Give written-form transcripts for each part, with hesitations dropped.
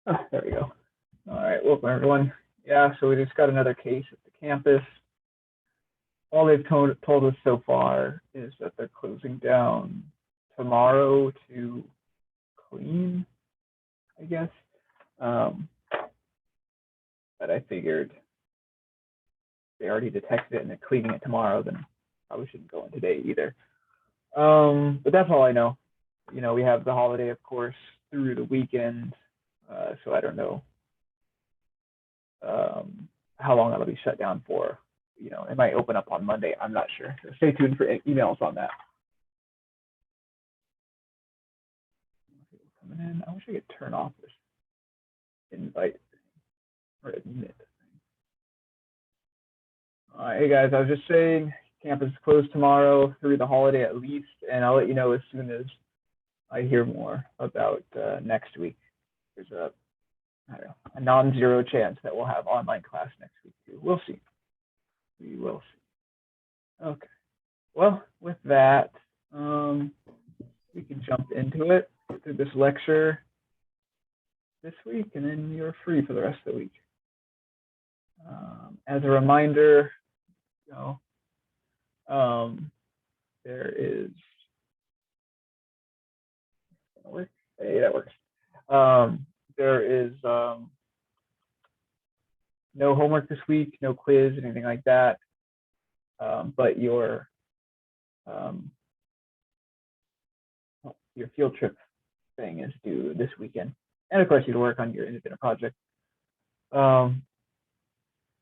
Oh, there we go. All right, welcome everyone. Yeah, so we just got another case at the campus. All they've told us so far is that they're closing down tomorrow to clean, I guess. Um, but I figured they already detected it and they're cleaning it tomorrow, then probably shouldn't go in today either. But that's all I know. You know, we have the holiday, of course, through the weekend. So I don't know how long that'll be shut down for. You know, it might open up on Monday. I'm not sure. So stay tuned for emails on that. Coming in. I wish I could turn off this invite or admit. Hey guys, I was just saying campus is closed tomorrow through the holiday at least, and I'll let you know as soon as I hear more about next week. There's a non-zero chance that we'll have online class next week too. We'll see. We will see. Okay. Well, with that, we can jump into it, get through this lecture this week, and then you're free for the rest of the week. As a reminder, you know, there is, hey, that works. There is no homework this week, no quiz, anything like that. But your field trip thing is due this weekend, and of course you work on your independent project. But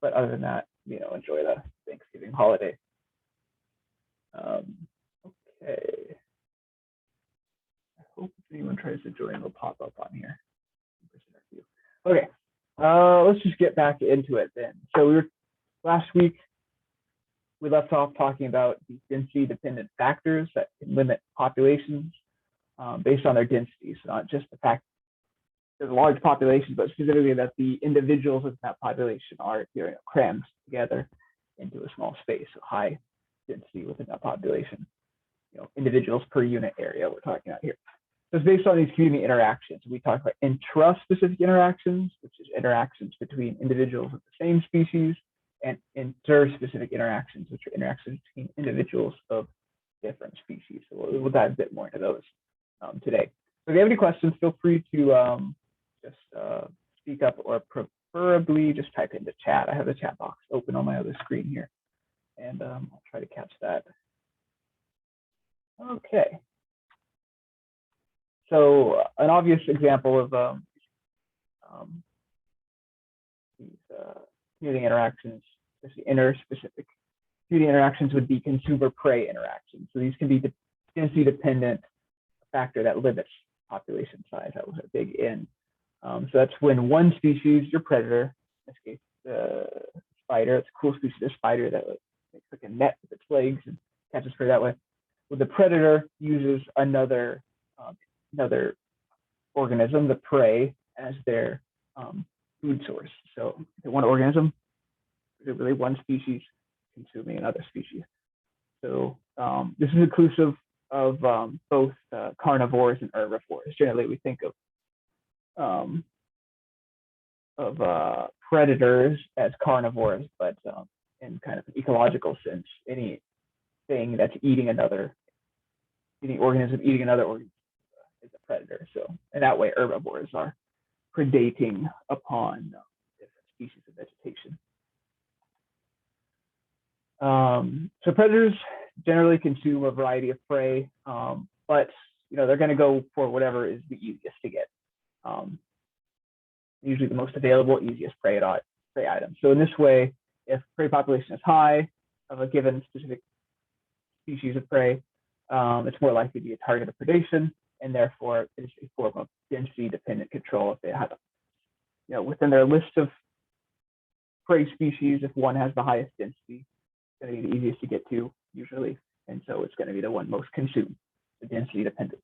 other than that, you know, enjoy the Thanksgiving holiday. Okay. I hope if anyone tries to join, it'll pop up on here. Okay. Let's just get back into it then. So last week we left off talking about the density-dependent factors that can limit populations based on their densities, so not just the fact there's a large population, but specifically that the individuals of that population are crammed together into a small space, so high density within that population. You know, individuals per unit area we're talking about here. So it's based on these community interactions. We talk about intraspecific interactions, which is interactions between individuals of the same species, and interspecific interactions, which are interactions between individuals of different species. So we'll dive a bit more into those today. So if you have any questions, feel free to just speak up, or preferably just type into chat. I have the chat box open on my other screen here, and I'll try to catch that. Okay. So an obvious example of these community interactions, especially interspecific community interactions, would be consumer-prey interactions. So these can be density-dependent factor that limits population size. That was a big N. So that's when one species, your predator, in this case, the spider, it's a cool species, a spider that makes like a net with its legs and catches prey that way. Well, the predator uses another organism, the prey, as their food source. So one organism, really one species consuming another species. So this is inclusive of both carnivores and herbivores. Generally, we think of predators as carnivores, but in kind of an ecological sense, anything that's eating another, any organism eating another organism is a predator. So in that way, herbivores are predating upon different species of vegetation. So predators generally consume a variety of prey, but you know, they're going to go for whatever is the easiest to get. Usually the most available, easiest prey item. So in this way, if prey population is high of a given specific species of prey, it's more likely to be a target of predation, and therefore it is a form of density-dependent control. If they have, you know, within their list of prey species, if one has the highest density, it's going to be the easiest to get to usually, and so it's going to be the one most consumed, the density-dependent.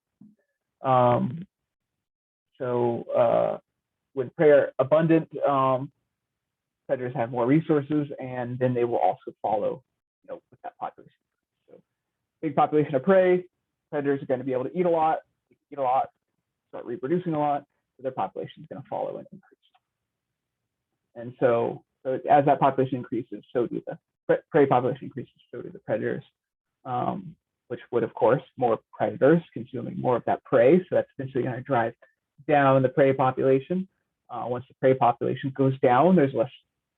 When prey are abundant, predators have more resources, and then they will also follow, you know, with that population. So, big population of prey, predators are going to be able to eat a lot, start reproducing a lot, their population is going to follow and increase. And so as that population increases, so do the prey population increases, so do the predators, which would, of course, more predators consuming more of that prey. So that's eventually going to drive down the prey population. Once the prey population goes down, there's less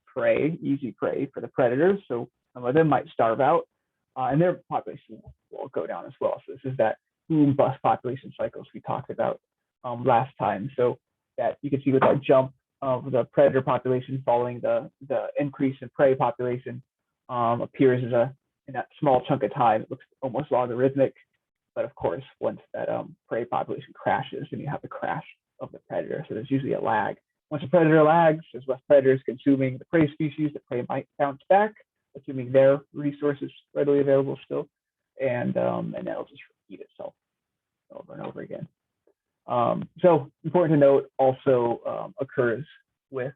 prey, easy prey for the predators. So some of them might starve out, and their population will go down as well. So this is that boom bust population cycles we talked about last time. So that you can see with that jump of the predator population following the increase in prey population appears as in that small chunk of time. It looks almost logarithmic, but of course, once that prey population crashes, then you have the crash of the predator. So there's usually a lag. Once a predator lags, there's less predators consuming the prey species. The prey might bounce back, assuming their resources readily available still, and that'll just repeat itself over and over again. So important to note, also occurs with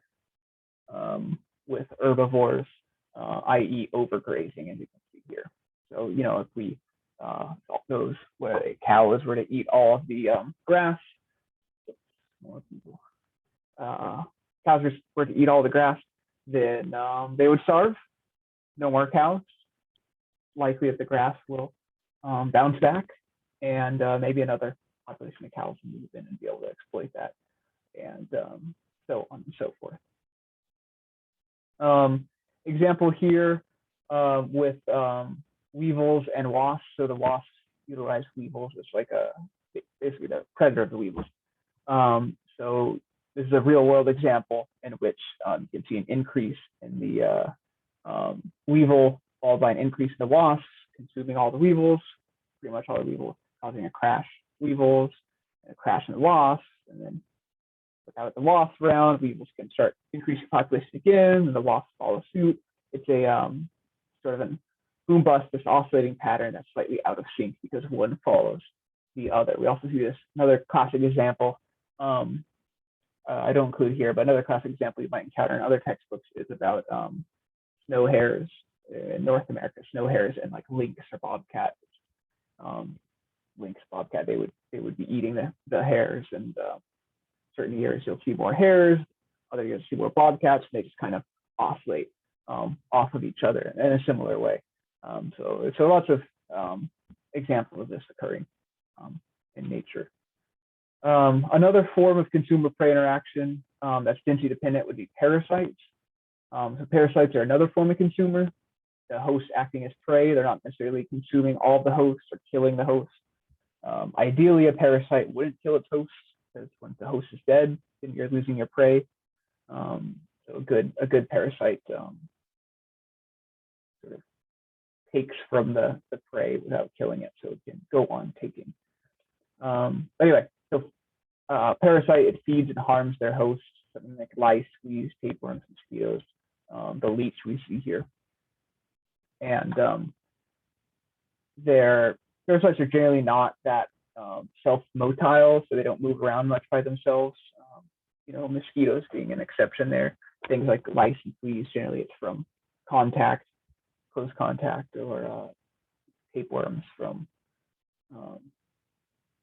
herbivores, i.e. overgrazing, as you can see here. So, if we those where cows were to eat all of the grass, more people, cows were to eat all the grass, then they would starve. No more cows. Likely that the grass will bounce back, and maybe another population of cows will move in and be able to exploit that, and so on and so forth. Example here with weevils and wasps. So the wasps utilize weevils as like basically the predator of the weevils. So this is a real world example in which you can see an increase in the weevil followed by an increase in the wasps consuming all the weevils, pretty much all the weevils, causing a crash weevils and a crash in the wasps, and then without the wasps around, weevils can start increasing population again, and the wasps follow suit. It's a sort of a boom bust, this oscillating pattern that's slightly out of sync because one follows the other. We also see this another classic example. I don't include here, but another classic example you might encounter in other textbooks is about snow hares in North America. Snow hares and like lynx or bobcat. Lynx, bobcat, they would be eating the hares, and certain years you'll see more hares, other years you'll see more bobcats, and they just kind of oscillate off of each other in a similar way. So lots of examples of this occurring in nature. Another form of consumer-prey interaction that's density dependent would be parasites. So parasites are another form of consumer. The host acting as prey, they're not necessarily consuming all of the hosts or killing the host. Ideally, a parasite wouldn't kill its host, because once the host is dead, then you're losing your prey. So a good parasite sort of takes from the prey without killing it, so it can go on taking. Anyway, so parasite, it feeds and harms their host, something like lice, fleas, tapeworms, mosquitoes, the leech we see here. And their parasites are generally not that self-motile, so they don't move around much by themselves. Mosquitoes being an exception there. Things like lice and fleas, generally it's from contact, close contact, or tapeworms from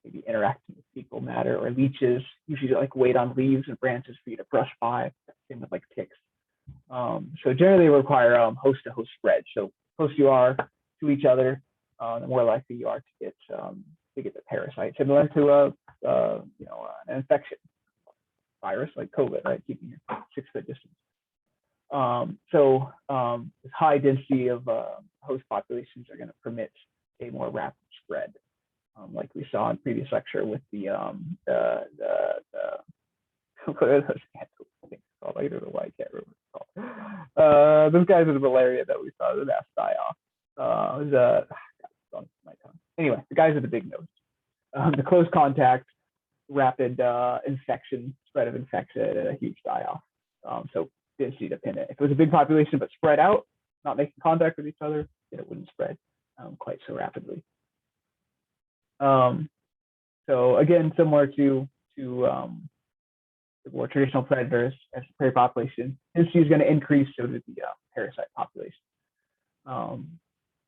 maybe interacting with fecal matter, or leeches usually like wait on leaves and branches for you to brush by. Same with like ticks. So generally they require host-to-host spread. So close you are to each other, the more likely you are to get the parasite, similar to an infection virus like COVID, right? Keeping your 6-foot distance. This high density of host populations are going to permit a more rapid spread, like we saw in previous lecture with the I don't know why I can't remember what it's called. Those guys with the malaria that we saw, the mass die off. My tongue. Anyway, the guys with the big nose. The close contact, rapid infection, spread of infection, and a huge die-off. So density dependent. If it was a big population but spread out, not making contact with each other, then it wouldn't spread quite so rapidly. So again, similar to the more traditional predators, as the prey population density is going to increase, so does the parasite population.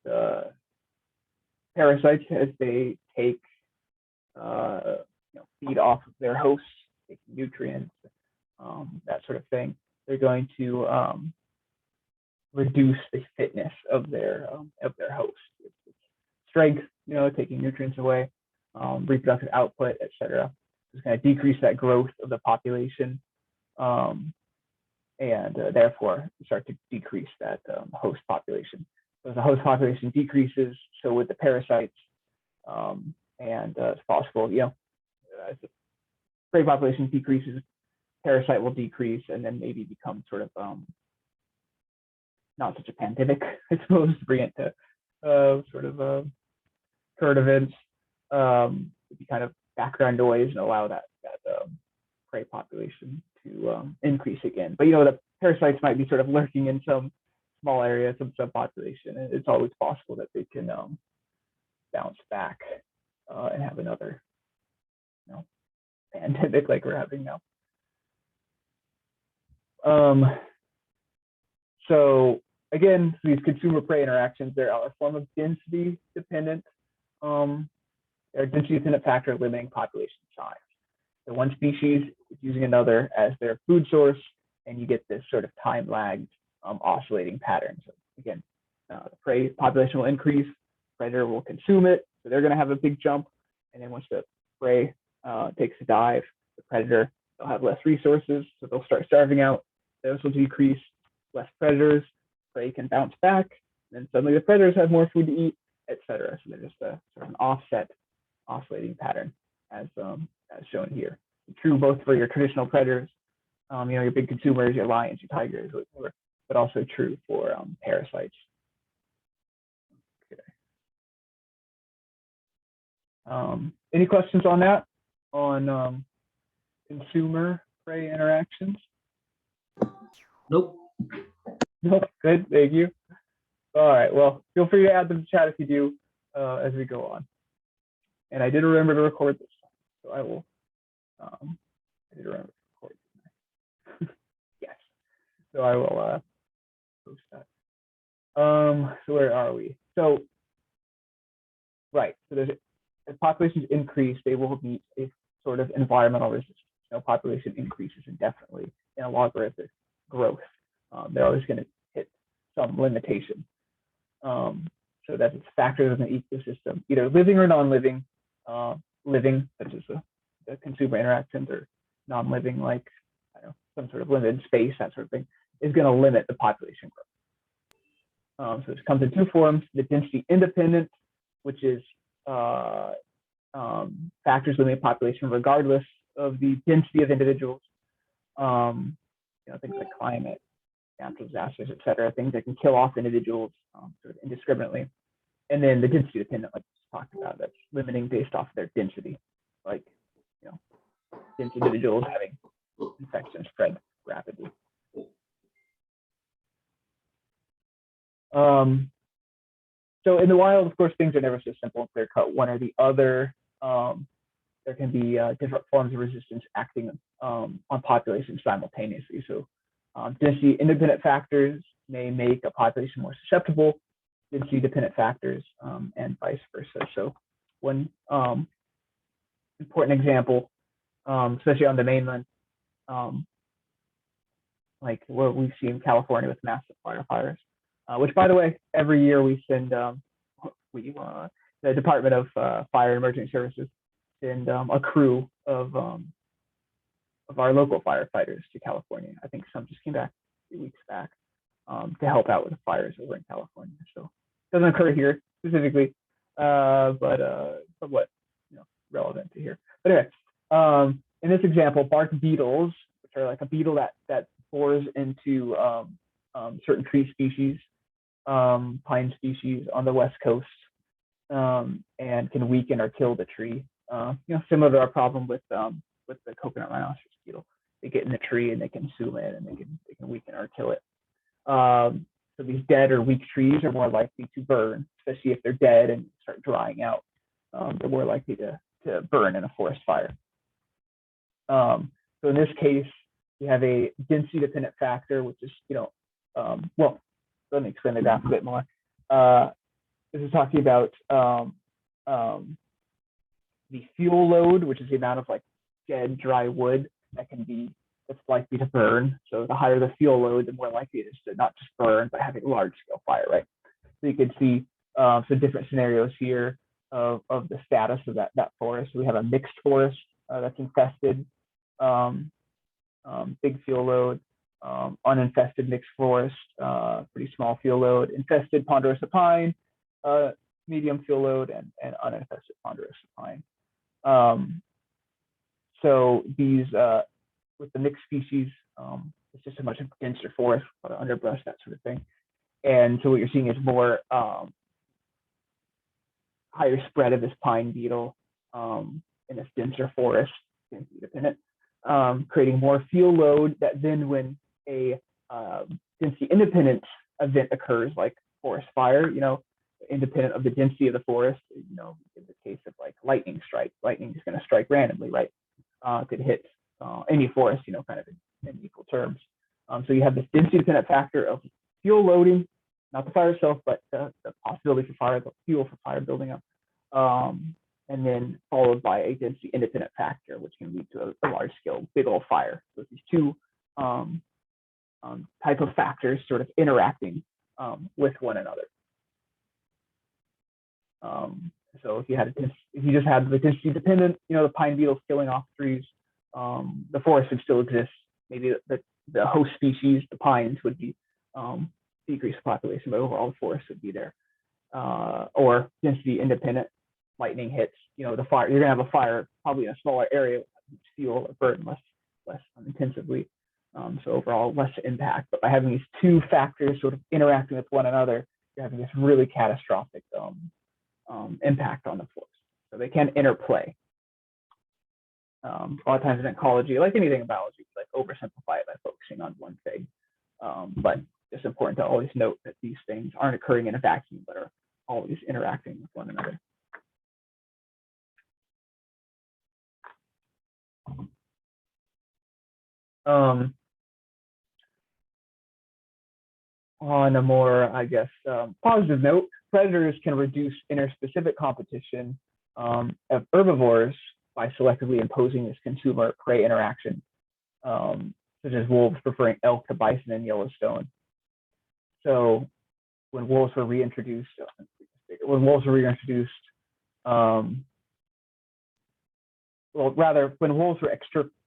The parasites, as they take feed off of their hosts, taking nutrients, that sort of thing. They're going to reduce the fitness of their host. Strength, taking nutrients away, reproductive output, etc. It's going to decrease that growth of the population, and therefore start to decrease that host population. So as the host population decreases, so would the parasites, and it's possible, as the prey population decreases, parasite will decrease, and then maybe become sort of not such a pandemic, I suppose, to bring it to sort of current events, to be kind of background noise and allow that prey population to increase again. But the parasites might be sort of lurking in some small area, some subpopulation, and it's always possible that they can bounce back and have another pandemic like we're having now. So again, these consumer-prey interactions, they're a form of density dependent. They're density dependent factor limiting population size. So one species is using another as their food source, and you get this sort of time-lagged oscillating pattern. So again, the prey population will increase, predator will consume it, so they're going to have a big jump. And then once the prey takes a dive, the predator, they'll have less resources, so they'll start starving out. Those will decrease, less predators, prey can bounce back, and then suddenly the predators have more food to eat, etc. So they're just a sort of an offset oscillating pattern, as shown here. True both for your traditional predators, your big consumers, your lions, your tigers, whatever, but also true for parasites. Okay. Any questions on that? On consumer prey interactions? Nope. Nope. Good. Thank you. All right. Well, feel free to add them to chat if you do as we go on. And I did remember to record this, so I will. I did remember to record. Yes. So I will post that. So where are we? So right. So there's as populations increase, they will meet a sort of environmental resistance. Population increases indefinitely in a logarithmic growth. They're always going to hit some limitation. So that it's factors in the ecosystem, either living or non-living. Living, such as the consumer interactions, or non-living, like some sort of limited space, that sort of thing, is going to limit the population growth. So this comes in two forms: the density independent, which is factors limiting population regardless of the density of individuals. Things like climate, natural disasters, etc., things that can kill off individuals sort of indiscriminately. And then the density dependent, like we talked about, that's limiting based off of their density, like dense individuals having infections spread rapidly. So in the wild, of course, things are never so simple and clear cut, one or the other. There can be different forms of resistance acting on populations simultaneously. So density independent factors may make a population more susceptible, density dependent factors, and vice versa. So one important example, especially on the mainland, like what we see in California with massive wildfires, which, by the way, every year we send, the Department of Fire and Emergency Services send a crew of our local firefighters to California. I think some just came back a few weeks back to help out with the fires over in California. So it doesn't occur here specifically, but somewhat relevant to here. But anyway, in this example, bark beetles, which are like a beetle that bores into certain tree species, pine species on the West Coast, and can weaken or kill the tree. Similar to our problem with the coconut rhinoceros beetle. They get in the tree and they consume it, and they can weaken or kill it. So these dead or weak trees are more likely to burn, especially if they're dead and start drying out. They're more likely to burn in a forest fire. So in this case, we have a density dependent factor, which is, well, let me explain the graph a bit more. This is talking about the fuel load, which is the amount of dead, dry wood that's likely to burn. So the higher the fuel load, the more likely it is to not just burn, but having a large scale fire, right? So you can see some different scenarios here of the status of that forest. So we have a mixed forest that's infested, big fuel load, uninfested mixed forest, pretty small fuel load, infested ponderosa pine, medium fuel load, and uninfested ponderosa pine. So these, with the mixed species, it's just a much denser forest, underbrush, that sort of thing. And so what you're seeing is more higher spread of this pine beetle in this denser forest, density-dependent, creating more fuel load that then when a density-independent event occurs, like forest fire, independent of the density of the forest, in the case of like lightning strike, lightning is going to strike randomly, right? Could hit any forest, kind of in equal terms. So you have this density-dependent factor of fuel loading, not the fire itself, but the possibility for fire, the fuel for fire building up, and then followed by a density-independent factor, which can lead to a large-scale, big old fire. So these two type of factors sort of interacting with one another. So if you just had the density dependent, the pine beetles killing off trees, the forest would still exist. Maybe the host species, the pines, would be decreased population, but overall the forest would be there. Or density independent, lightning hits, the fire. You're gonna have a fire probably in a smaller area, fuel or burn less intensively. So overall less impact. But by having these two factors sort of interacting with one another, you're having this really catastrophic impact on the forest. So they can interplay. A lot of times in ecology, like anything in biology, like oversimplify it by focusing on one thing. But it's important to always note that these things aren't occurring in a vacuum, but are always interacting with one another. On a more, I guess, positive note, predators can reduce interspecific competition of herbivores by selectively imposing this consumer-prey interaction, such as wolves preferring elk to bison in Yellowstone. So when wolves were reintroduced, when wolves were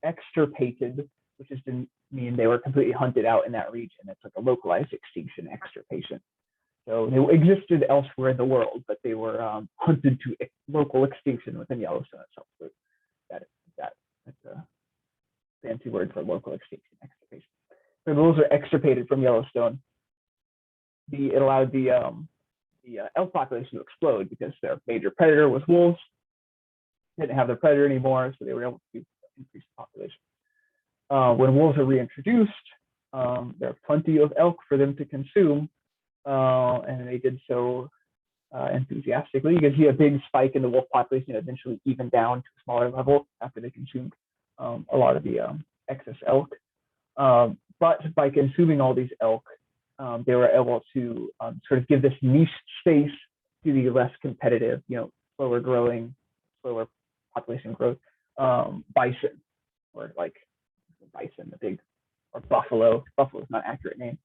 extirpated, which is to mean they were completely hunted out in that region. It's like a localized extinction, extirpation. So they existed elsewhere in the world, but they were hunted to local extinction within Yellowstone itself. So that's a fancy word for local extinction, extirpation. So wolves are extirpated from Yellowstone. It allowed the elk population to explode because their major predator was wolves. Didn't have their predator anymore, so they were able to increase the population. When wolves are reintroduced, there are plenty of elk for them to consume, and they did so enthusiastically. You can see a big spike in the wolf population, eventually even down to a smaller level after they consumed a lot of the excess elk. But by consuming all these elk, they were able to sort of give this niche space to the less competitive, slower growing, slower population growth bison, or like bison, the big, or buffalo. Buffalo is not an accurate name.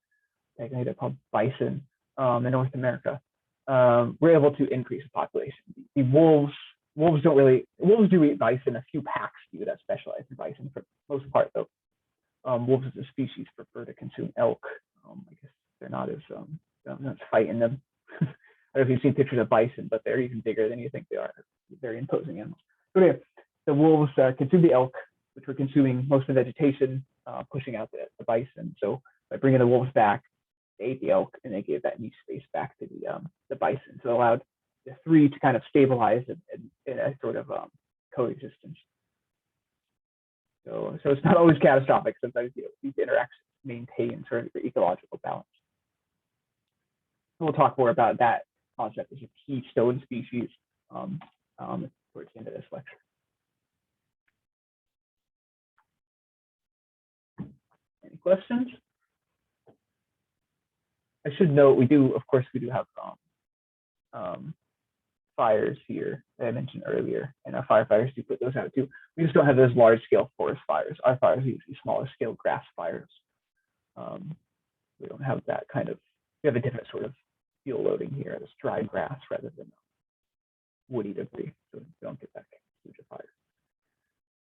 Technically, they're called bison in North America. We're able to increase the population. The wolves do eat bison. A few packs do that specialize in bison for the most part, though. Wolves as a species prefer to consume elk. I guess they're not as fighting them. I don't know if you've seen pictures of bison, but they're even bigger than you think they are. They're very imposing animals. So anyway, the wolves consume the elk, which were consuming most of the vegetation, pushing out the bison. So by bringing the wolves back, they ate the elk and they gave that niche space back to the bison. So it allowed the three to kind of stabilize in a sort of coexistence. So it's not always catastrophic. Sometimes these interactions maintain sort of the ecological balance. We'll talk more about that concept as a keystone species towards the end of this lecture. Any questions? I should note we do have fires here that I mentioned earlier, and our firefighters do put those out too. We just don't have those large scale forest fires. Our fires are usually smaller scale grass fires. We don't have that kind of, we have a different sort of fuel loading here. It's dry grass rather than woody debris, so we don't get that huge of fire.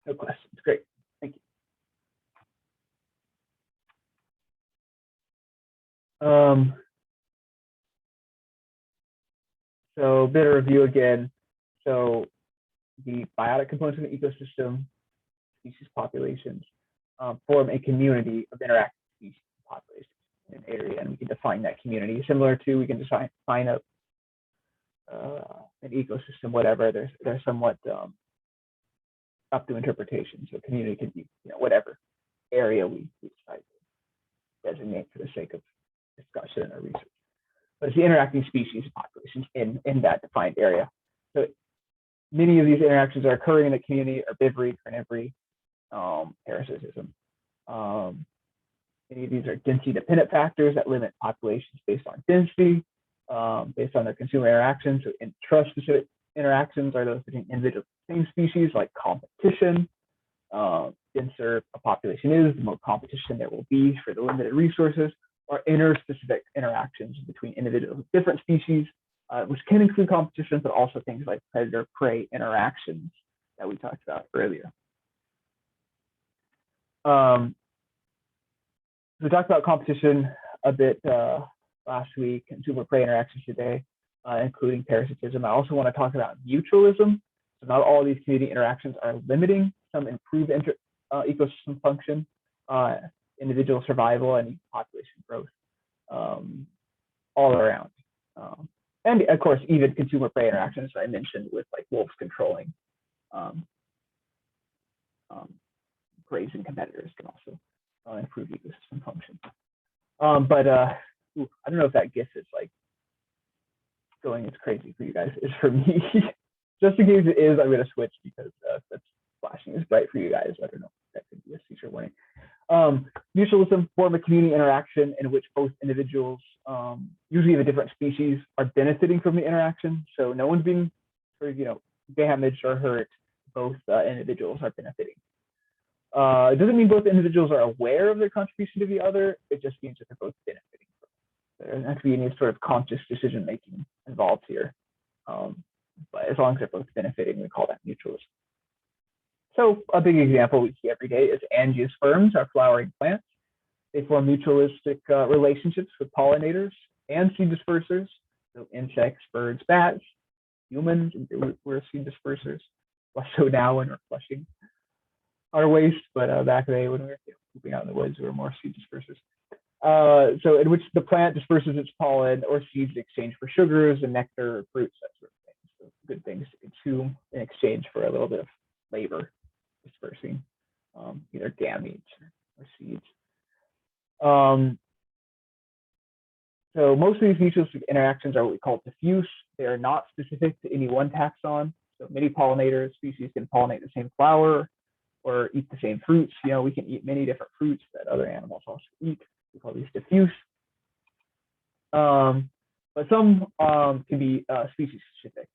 No questions. Great. Thank you. So a bit of review again. So the biotic components of the ecosystem, species populations, form a community of interactive species populations in an area, and we can define that community similar to we can define an ecosystem, whatever. They're somewhat up to interpretation. So community can be whatever area we decide to designate for the sake of discussion or research. But it's the interacting species populations in that defined area. So many of these interactions are occurring in the community: herbivory, carnivory, parasitism. Many of these are density dependent factors that limit populations based on density, based on their consumer interactions. So intraspecific interactions are those between individual same species, like competition. Denser a population is, the more competition there will be for the limited resources. Or interspecific interactions between individuals with different species, which can include competition, but also things like predator-prey interactions that we talked about earlier. So we talked about competition a bit last week, consumer-prey interactions today, including parasitism. I also want to talk about mutualism. So not all of these community interactions are limiting. Some improve ecosystem function, individual survival, and population growth all around. And of course, even consumer prey interactions I mentioned with like wolves controlling grazing competitors can also improve ecosystem function. But I don't know if that GIF is like going as crazy for you guys is for me. Just in case it is, I'm going to switch because that's flashing as bright for you guys. I don't know. That could be a future warning. Mutualism form a community interaction in which both individuals, usually of a different species, are benefiting from the interaction. So no one's being sort of, damaged or hurt. Both individuals are benefiting. It doesn't mean both individuals are aware of their contribution to the other. It just means that they're both benefiting. There doesn't have to be any sort of conscious decision making involved here. But as long as they're both benefiting, we call that mutualism. So a big example we see every day is angiosperms, our flowering plants. They form mutualistic relationships with pollinators and seed dispersers. So insects, birds, bats, humans, we're seed dispersers. Less so now when we're flushing our waste, but back then when we were pooping out in the woods, we were more seed dispersers. So in which the plant disperses its pollen or seeds in exchange for sugars and nectar or fruits, that sort of thing. So good things to consume in exchange for a little bit of labor dispersing either gametes or seeds. So most of these mutualistic interactions are what we call diffuse. They are not specific to any one taxon. So many pollinator species can pollinate the same flower or eat the same fruits. We can eat many different fruits that other animals also eat. We call these diffuse. But some can be species specific.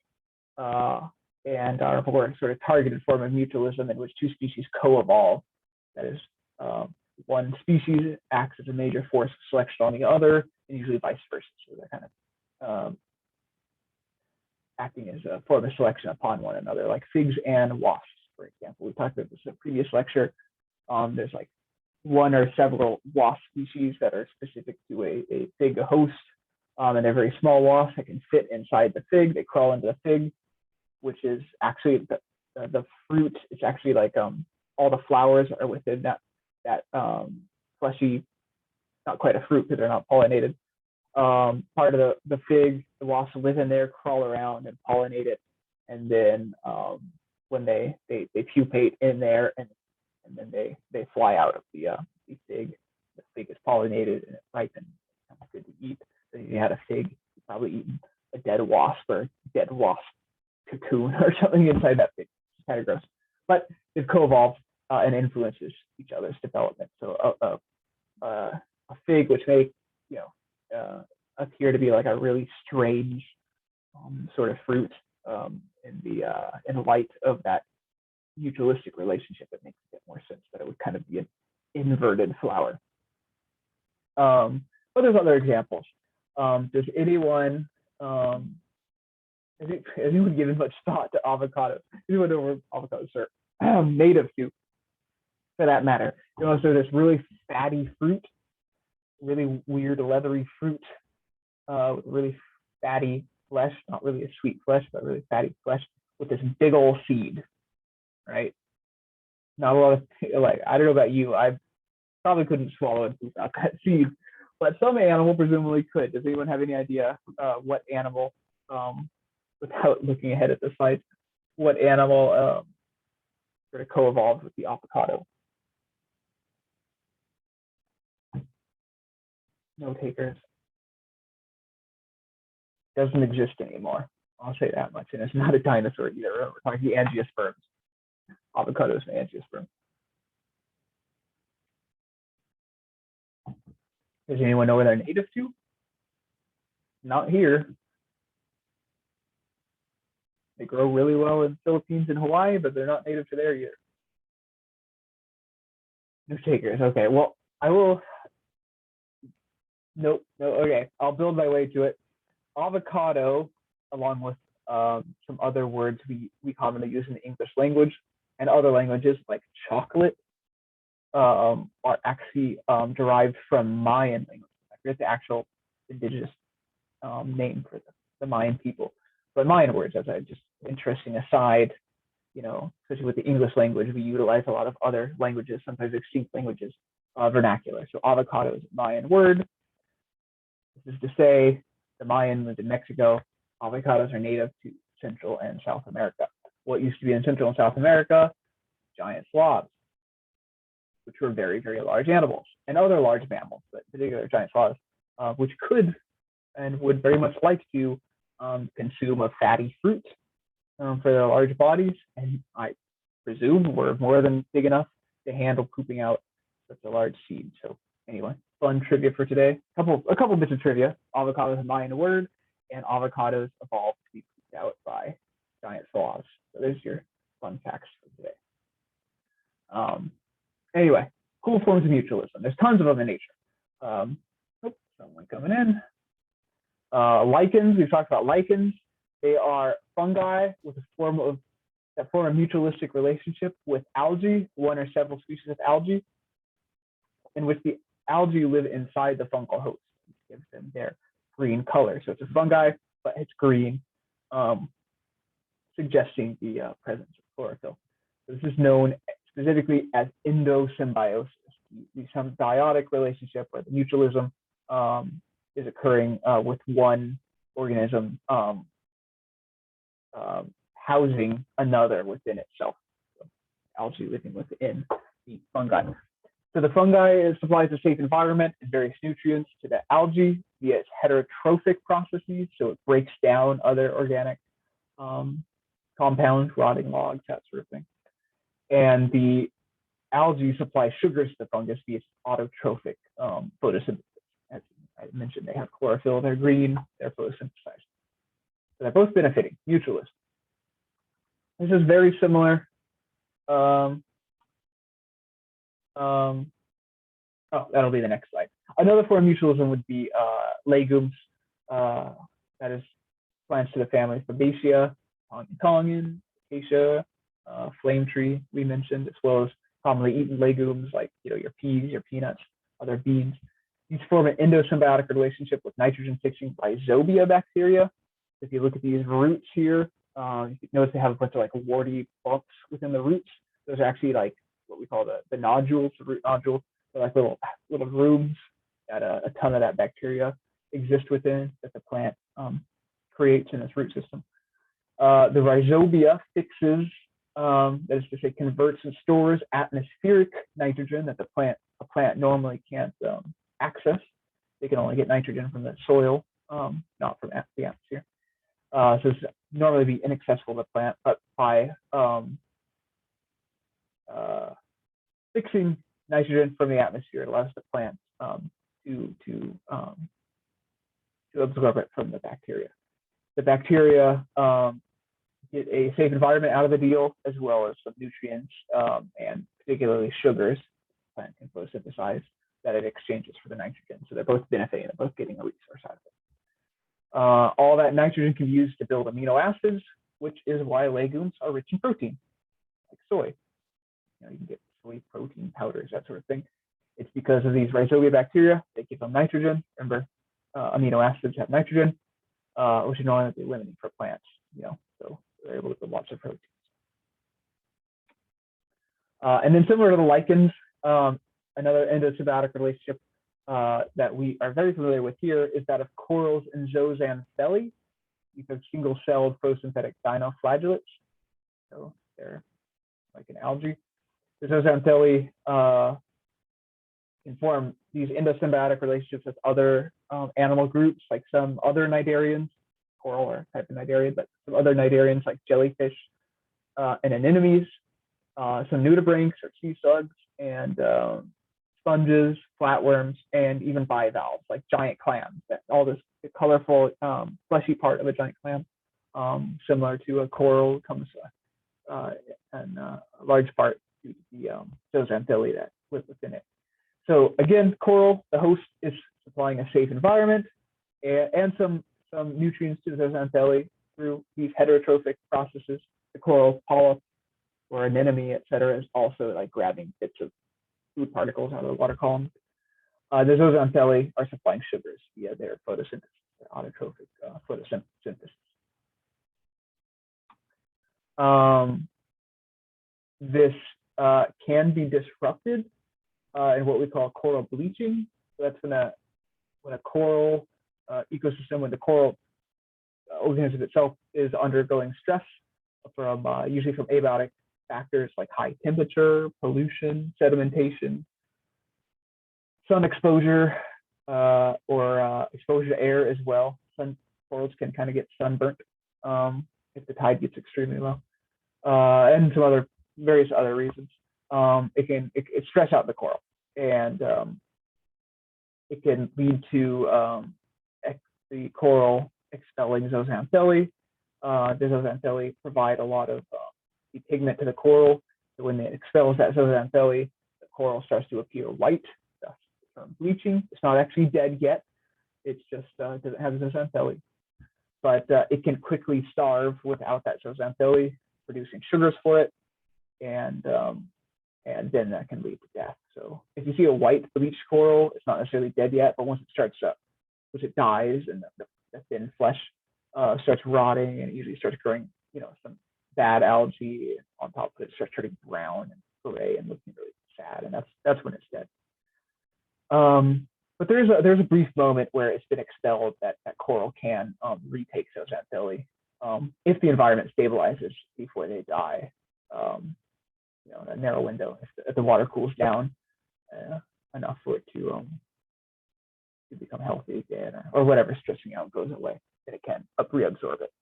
And are more sort of targeted form of mutualism in which two species co-evolve. That is, one species acts as a major force of selection on the other, and usually vice versa. So they're kind of acting as a form of selection upon one another, like figs and wasps, for example. We talked about this in a previous lecture. There's like one or several wasp species that are specific to a fig host, and they're very small wasps that can fit inside the fig. They crawl into the fig, which is actually the fruit. It's actually like all the flowers are within that fleshy, not quite a fruit because they're not pollinated. Part of the fig, the wasps live in there, crawl around and pollinate it, and then when they pupate in there, and then they fly out of the fig. The fig is pollinated and it ripens. It's good to eat. So if you had a fig, you've probably eaten a dead wasp or dead wasp cocoon or something inside that fig. It's kind of gross, but they've co-evolved and influences each other's development. So a fig, which may appear to be like a really strange sort of fruit, in light of that mutualistic relationship, it makes a bit more sense that it would kind of be an inverted flower. But there's other examples. Does anyone has anyone given much thought to avocados? Anyone know where avocados are native to, for that matter? You know, so this really fatty fruit, really weird leathery fruit, with really fatty flesh, not really a sweet flesh, but really fatty flesh with this big old seed, right? Not a lot of, like, I don't know about you, I probably couldn't swallow it without that seed, but some animal presumably could. Does anyone have any idea what animal, without looking ahead at the slides, what animal sort of co-evolved with the avocado? No takers. Doesn't exist anymore. I'll say that much. And it's not a dinosaur either. We're talking the angiosperms. Avocados and angiosperms. Does anyone know where they're native to? Not here. They grow really well in the Philippines and Hawaii, but they're not native to there either. No takers. Okay, well, I will. Nope. No. Okay, I'll build my way to it. Avocado, along with some other words we commonly use in the English language and other languages like chocolate, are actually derived from Mayan language. I forget the actual indigenous name for the Mayan people, but Mayan words, as a just interesting aside, you know, especially with the English language, we utilize a lot of other languages, sometimes extinct languages, vernacular. So avocado is a Mayan word. This is to say, the Mayan lived in Mexico. Avocados are native to Central and South America. What used to be in Central and South America? Giant sloths, which were very, very large animals, and other large mammals, but particularly giant sloths, which could and would very much like to consume a fatty fruit for their large bodies, and I presume were more than big enough to handle pooping out such a large seed. So anyway, fun trivia for today. A couple bits of trivia. Avocados is a Mayan word, and avocados evolved to be pooped out by giant sloths. So there's your fun facts for today. Anyway, cool forms of mutualism. There's tons of them in nature. Someone coming in. Lichens, we've talked about lichens. They are fungi with a form of mutualistic relationship with algae, one or several species of algae, in which the algae live inside the fungal host, which gives them their green color. So it's a fungi, but it's green, suggesting the presence of chlorophyll. So this is known specifically as endosymbiosis, the symbiotic relationship where the mutualism is occurring with one organism housing another within itself. So algae living within the fungi. So the fungi supplies a safe environment and various nutrients to the algae via its heterotrophic processes. So it breaks down other organic compounds, rotting logs, that sort of thing. And the algae supply sugars to the fungus via its autotrophic photosynthesis. As I mentioned, they have chlorophyll, they're green, they're photosynthesized. So they're both benefiting, mutualist. This is very similar. Oh, that'll be the next slide. Another form of mutualism would be legumes. That is plants to the family Fabaceae, Tongan, acacia, flame tree we mentioned, as well as commonly eaten legumes like your peas, your peanuts, other beans. These form an endosymbiotic relationship with nitrogen-fixing rhizobia bacteria. If you look at these roots here, you notice they have a bunch of like warty bumps within the roots. Those are actually like what we call the nodules, the root nodules. They're like little rooms that a ton of that bacteria exist within, that the plant creates in its root system. The rhizobia fixes, that is to say, converts and stores atmospheric nitrogen that a plant normally can't access. They can only get nitrogen from the soil, not from the atmosphere. So it's normally be inaccessible to the plant, but by fixing nitrogen from the atmosphere, it allows the plant to absorb it from the bacteria. The bacteria get a safe environment out of the deal, as well as some nutrients and particularly sugars the plant can photosynthesize that it exchanges for the nitrogen. So they're both benefiting, they're both getting a resource out of it. All that nitrogen can be used to build amino acids, which is why legumes are rich in protein, like soy. You can get soy protein powders, that sort of thing. It's because of these rhizobia bacteria. They give them nitrogen. Remember, amino acids have nitrogen, which is normally limiting for plants. So they're able to build lots of proteins. And then similar to the lichens, another endosymbiotic relationship that we are very familiar with here is that of corals and zooxanthellae. These are single-celled photosynthetic dinoflagellates. So they're like an algae. The zooxanthellae can form these endosymbiotic relationships with other animal groups, like some other cnidarians, coral or type of cnidarian, but some other cnidarians like jellyfish and anemones, some nudibranchs or sea slugs, and sponges, flatworms, and even bivalves like giant clams. All this colorful, fleshy part of a giant clam, similar to a coral, comes in a large part to the zooxanthellae that live within it. So again, coral, the host, is supplying a safe environment and some nutrients to the zooxanthellae through these heterotrophic processes. The coral polyp or anemone, et cetera, is also like grabbing bits of food particles out of the water column. The zooxanthellae are supplying sugars via their photosynthesis, their autotrophic photosynthesis. This can be disrupted in what we call coral bleaching. So that's when a coral ecosystem, when the coral organism itself is undergoing stress from usually from abiotic factors like high temperature, pollution, sedimentation, sun exposure, or exposure to air as well. Some corals can kind of get sunburnt if the tide gets extremely low, and some various other reasons. It stress out the coral, and it can lead to the coral expelling zooxanthellae. The zooxanthellae provide a lot of the pigment to the coral. So when it expels that zooxanthellae, the coral starts to appear white. That's the term bleaching. It's not actually dead yet. It's just doesn't have zooxanthellae. But it can quickly starve without that zooxanthellae producing sugars for it, and then that can lead to death. So if you see a white bleached coral, it's not necessarily dead yet, but once it dies and the thin flesh starts rotting, and it usually starts growing, some bad algae on top of it, starts turning brown and gray and looking really sad, and that's when it's dead. But there's a brief moment where it's been expelled that coral can retake zooxanthellae if the environment stabilizes before they die. A narrow window if the water cools down enough for it to become healthy again, or whatever stressing out goes away, then it can reabsorb it.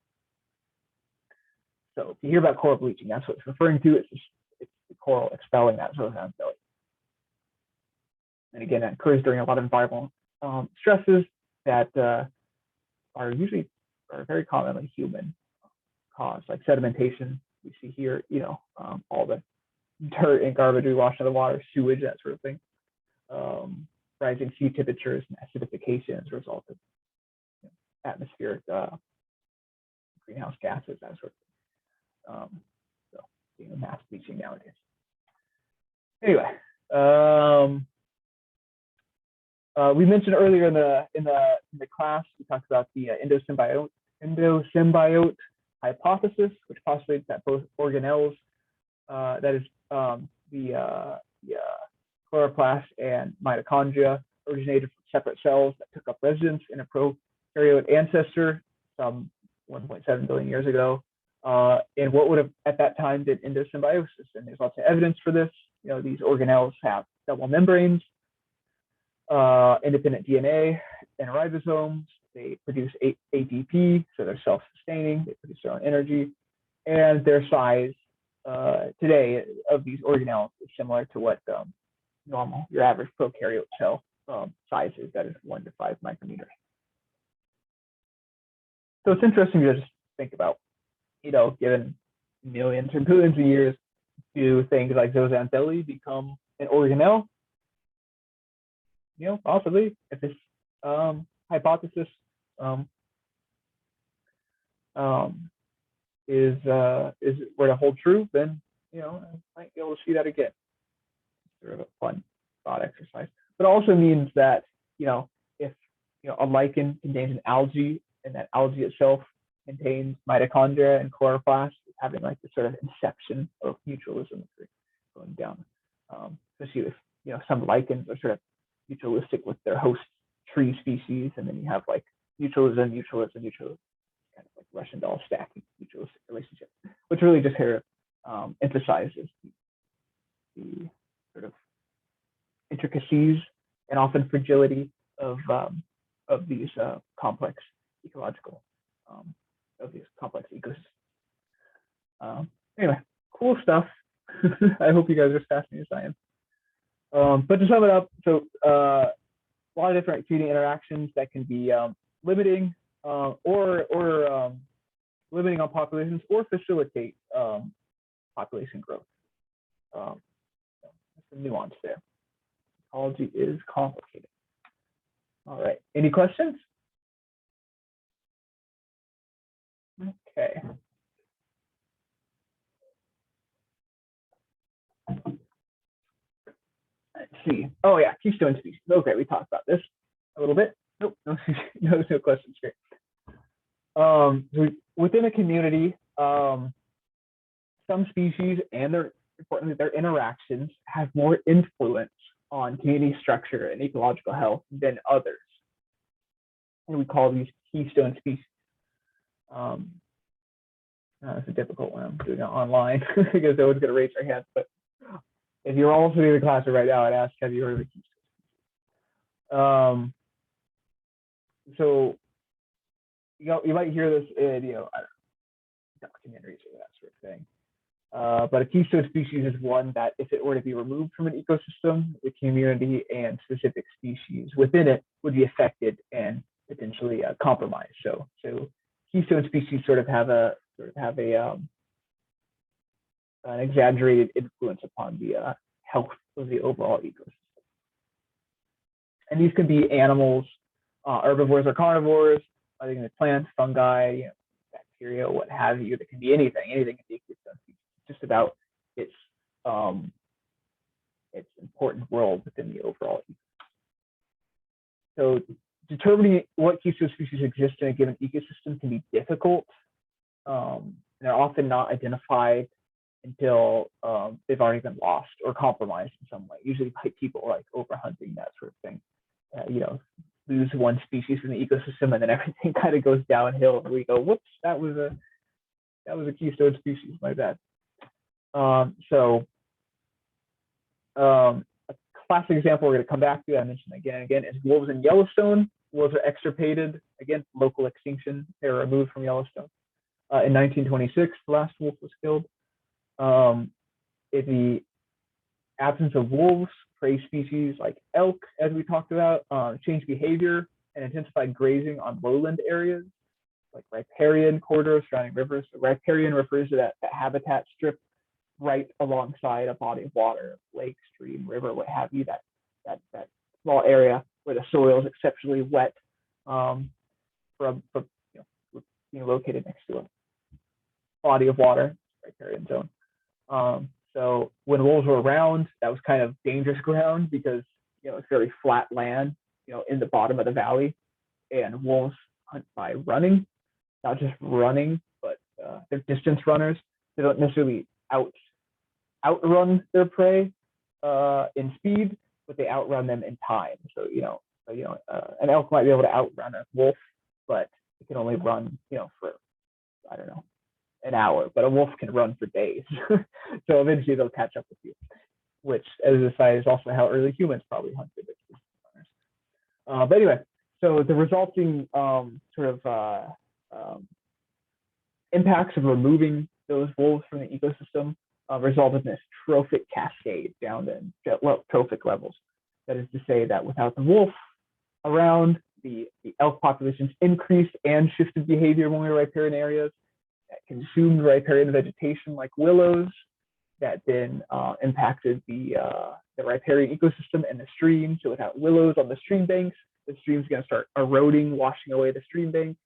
So if you hear about coral bleaching, that's what it's referring to. It's the coral expelling that zooxanthellae. And again, that occurs during a lot of environmental stresses that are very commonly human caused, like sedimentation. We see here, all the dirt and garbage we wash in the water, sewage, that sort of thing. Rising sea temperatures and acidification as a result of atmospheric greenhouse gases, that sort of thing. So being a mass bleaching nowadays. Anyway, we mentioned earlier in the class, we talked about the endosymbiote hypothesis, which postulates that both organelles, that is the chloroplast and mitochondria, originated from separate cells that took up residence in a prokaryote ancestor some 1.7 billion years ago, in what would have at that time been endosymbiosis. And there's lots of evidence for this. These organelles have double membranes, independent DNA, and ribosomes. They produce ATP, so they're self-sustaining. They produce their own energy, and their size today of these organelles is similar to what your average prokaryote cell size is, that is 1 to 5 micrometers. So it's interesting to just think about given millions or billions of years, do things like zooxanthellae become an organelle? Possibly, if this hypothesis um, is were to hold true, then I might be able to see that again. Sort of a fun thought exercise. But it also means that if a lichen contains an algae, and that algae itself contains mitochondria and chloroplasts, having like this sort of inception of mutualism going down. Especially if some lichens are sort of mutualistic with their host tree species, and then you have like mutualism, kind of like Russian doll stacking mutualistic relationship, which really just here emphasizes the sort of intricacies and often fragility of these complex ecological of these complex ecosystems. Anyway, cool stuff. I hope you guys are as fascinated as I am. But to sum it up, so a lot of different feeding interactions that can be limiting or limiting on populations or facilitate population growth. There's some nuance there. Ecology is complicated. All right, any questions? Okay. Let's see. Oh yeah, keystone species. Okay, we talked about this a little bit. Nope, no questions here. Within a community, some species and importantly their interactions have more influence on community structure and ecological health than others, and we call these keystone species. It's a difficult one. I'm doing it online because no one's going to raise their hands. But if you're all sitting in the classroom right now, I'd ask, have you heard of the keystone? So you might hear this in documentaries or that sort of thing. But a keystone species is one that, if it were to be removed from an ecosystem, the community and specific species within it would be affected and potentially compromised. So keystone species sort of have an exaggerated influence upon the health of the overall ecosystem. And these can be animals, herbivores or carnivores. They can be plants, fungi, bacteria, what have you. That can be anything. Anything can be a keystone species. It's just about its important role within the overall ecosystem. So determining what keystone species exist in a given ecosystem can be difficult. They're often not identified until they've already been lost or compromised in some way. Usually by people like overhunting, that sort of thing. Lose one species from the ecosystem, and then everything kind of goes downhill. And we go, whoops, that was a keystone species. My bad. A classic example we're going to come back to, I mentioned again and again, is wolves in Yellowstone. Wolves are extirpated, again, local extinction. They were removed from Yellowstone. In 1926, the last wolf was killed. In the absence of wolves, prey species like elk, as we talked about, changed behavior and intensified grazing on lowland areas like riparian corridors surrounding rivers. So riparian refers to that habitat strip right alongside a body of water, lake, stream, river, what have you, that small area where the soil is exceptionally wet from being located next to a body of water, riparian zone. So when wolves were around, that was kind of dangerous ground because it's very flat land, in the bottom of the valley, and wolves hunt by running, not just running, but they're distance runners. They don't necessarily outrun their prey in speed, but they outrun them in time. So an elk might be able to outrun a wolf, but it can only run for, I don't know, an hour, but a wolf can run for days. So eventually they'll catch up with you, which, as a side, is also how early humans probably hunted. But anyway, so the resulting impacts of removing those wolves from the ecosystem resulted in this trophic cascade down to trophic levels. That is to say that without the wolf around, the elk populations increased and shifted behavior when we were riparian areas. that consumed riparian vegetation like willows, that then impacted the riparian ecosystem and the stream. So without willows on the stream banks, the stream's going to start eroding, washing away the stream bank.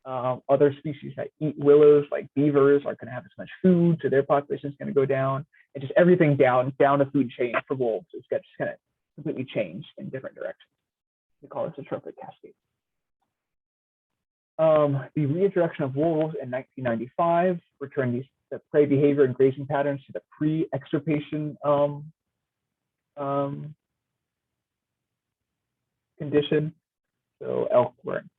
Other species that eat willows, like beavers, aren't going to have as much food, so their population is going to go down, and just everything down the food chain for wolves is just going to completely change in different directions. We call this a trophic cascade. The reintroduction of wolves in 1995 returned the prey behavior and grazing patterns to the pre-extirpation condition. So elk weren't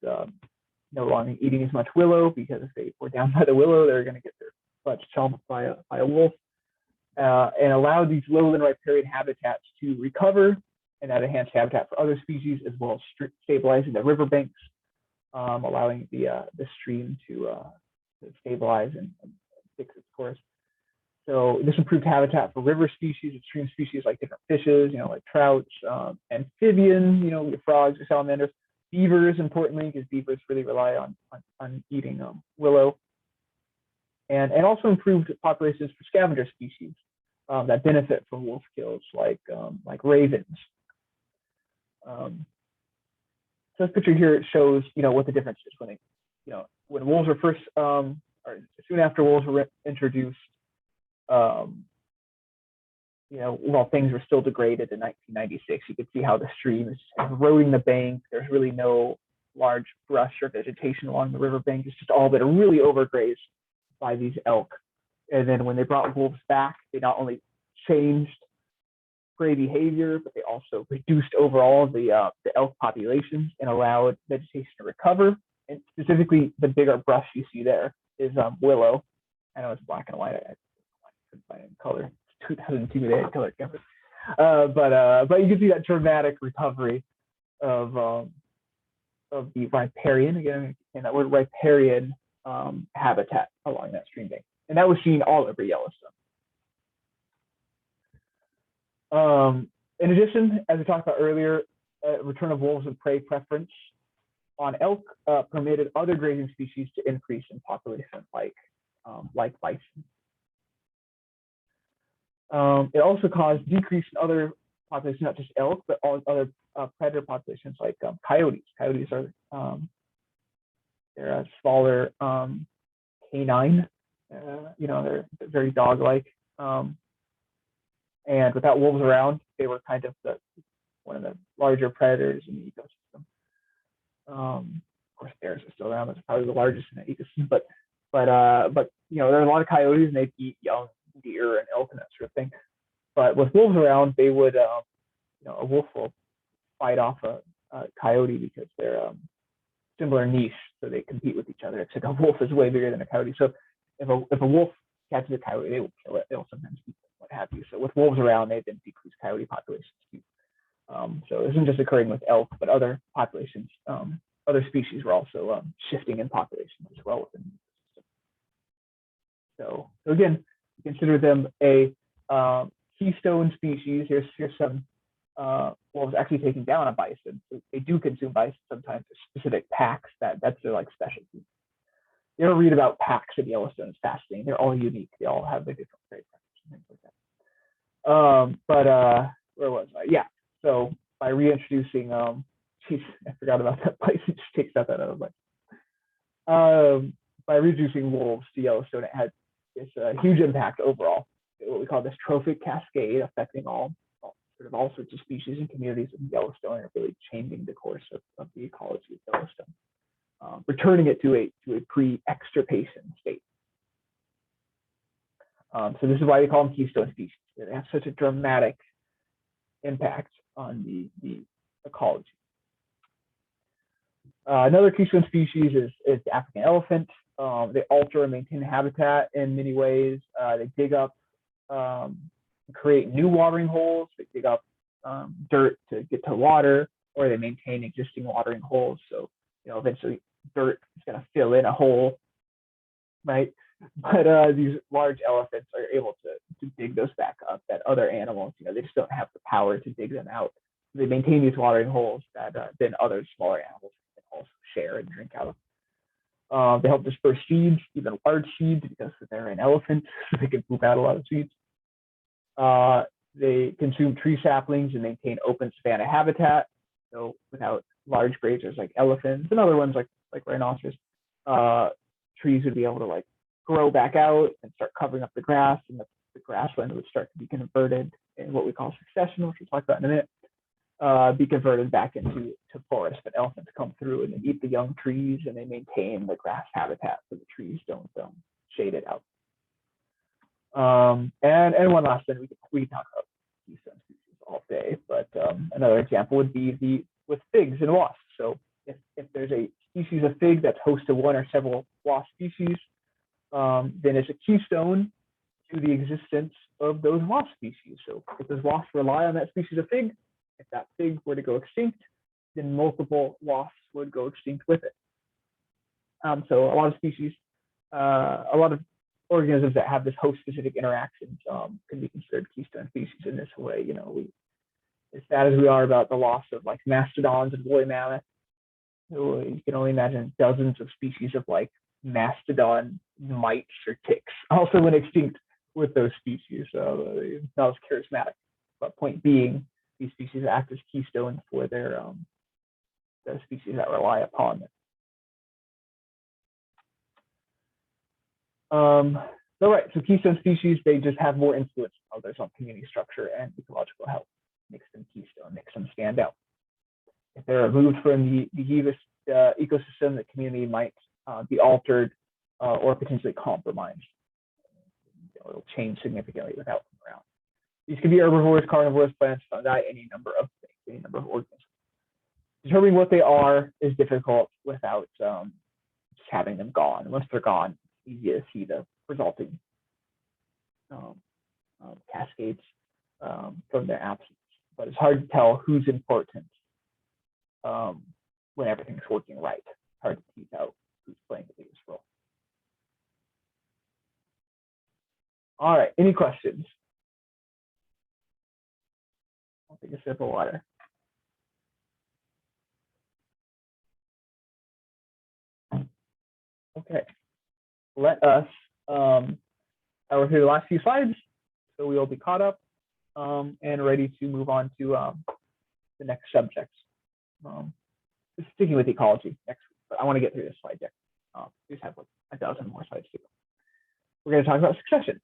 no longer eating as much willow, because if they were down by the willow, they're going to get their butts chomped by a wolf, and allowed these lowland riparian habitats to recover, and that enhanced habitat for other species, as well as stabilizing the riverbanks, allowing the stream to stabilize and fix its course. So this improved habitat for river species and stream species like different fishes, like trouts, amphibians, your frogs or salamanders, beavers, importantly, because beavers really rely on eating willow, and also improved populations for scavenger species that benefit from wolf kills, like ravens. So this picture here shows, what the difference is when when wolves were first, or soon after wolves were introduced, while things were still degraded in 1996, you could see how the stream is eroding the bank. There's really no large brush or vegetation along the riverbank. It's just all that are really overgrazed by these elk. And then when they brought wolves back, they not only changed prey behavior, but they also reduced overall the elk populations and allowed vegetation to recover. And specifically, the bigger brush you see there is willow. I know it's black and white. I couldn't find it in color. It's 2002, they had color cameras. But you can see that dramatic recovery of the riparian, again, and that word riparian habitat along that stream bank. And that was seen all over Yellowstone. In addition, as we talked about earlier, return of wolves and prey preference on elk permitted other grazing species to increase in population, like bison. It also caused decrease in other populations, not just elk, but all other predator populations like coyotes. Coyotes are they're a smaller canine. They're very dog-like. And without wolves around, they were kind of one of the larger predators in the ecosystem. Of course, bears are still around. That's probably the largest in the ecosystem. But there are a lot of coyotes, and they eat young deer and elk and that sort of thing. But with wolves around, they would, a wolf will fight off a coyote because they're similar niche, so they compete with each other. Except a wolf is way bigger than a coyote. So if a wolf catches a coyote, they will kill it. They'll sometimes eat it, what have you. So with wolves around, they've been decreased coyote populations too. So this isn't just occurring with elk, but other populations, other species were also shifting in populations as well within the ecosystem. So again, consider them a keystone species. Here's some wolves actually taking down a bison. So they do consume bison sometimes. There's specific packs that's their specialty. You ever read about packs in Yellowstone? It's fascinating. They're all unique. They all have their different prey preferences and things like that. Where was I? Yeah. So by reintroducing, geez, I forgot about that bison. Just takes that out of the by reintroducing wolves to Yellowstone, it had this huge impact overall. What we call this trophic cascade, affecting all sorts of species and communities in Yellowstone, and really changing the course of the ecology of Yellowstone, returning it to a pre-extirpation state. So this is why we call them keystone species. They have such a dramatic impact on the ecology. Another keystone species is the African elephant. They alter and maintain habitat in many ways. They dig up, create new watering holes. They dig up dirt to get to water, or they maintain existing watering holes. So eventually dirt is going to fill in a hole, right? But these large elephants are able to dig those back up that other animals, they just don't have the power to dig them out. They maintain these watering holes that then other smaller animals can also share and drink out They help disperse seeds, even large seeds, because they're an elephant, so they can poop out a lot of seeds. They consume tree saplings and maintain open savanna habitat. So without large grazers like elephants and other ones like rhinoceros, trees would be able to like grow back out and start covering up the grass, and the grassland would start to be converted in what we call succession, which we'll talk about in a minute, be converted back into forest. But elephants come through and they eat the young trees, and they maintain the grass habitat so the trees don't shade it out. And one last thing, we can talk about keystone species all day, but another example would be with figs and wasps. So if there's a species of fig that's host to one or several wasp species, then it's a keystone to the existence of those wasp species. So if those wasps rely on that species of fig, if that fig were to go extinct, then multiple wasps would go extinct with it. So a lot of species, a lot of organisms that have this host-specific interactions can be considered keystone species in this way. You know, as sad as we are about the loss of like mastodons and woolly mammoths, you can only imagine dozens of species of like mastodon mites or ticks also went extinct with those species. So not as charismatic. But point being, these species act as keystones for their the species that rely upon them. So keystone species, they just have more influence on others on community structure and ecological health. Makes them keystone, makes them stand out. If they're removed from the ecosystem, the community might be altered or potentially compromised. It'll change significantly without them around. These can be herbivores, carnivores, plants, fungi, any number of things, any number of organisms. Determining what they are is difficult without just having them gone. Once they're gone, it's easy to see the resulting cascades from their absence. But it's hard to tell who's important when everything's working right. Hard to tease out who's playing the biggest role. All right, any questions? I'll take a sip of water. Okay, let us we're through the last few slides, so we will be caught up and ready to move on to the next subjects. Sticking with ecology next week, but I want to get through this slide deck. We just have like a dozen more slides to go. We're going to talk about succession.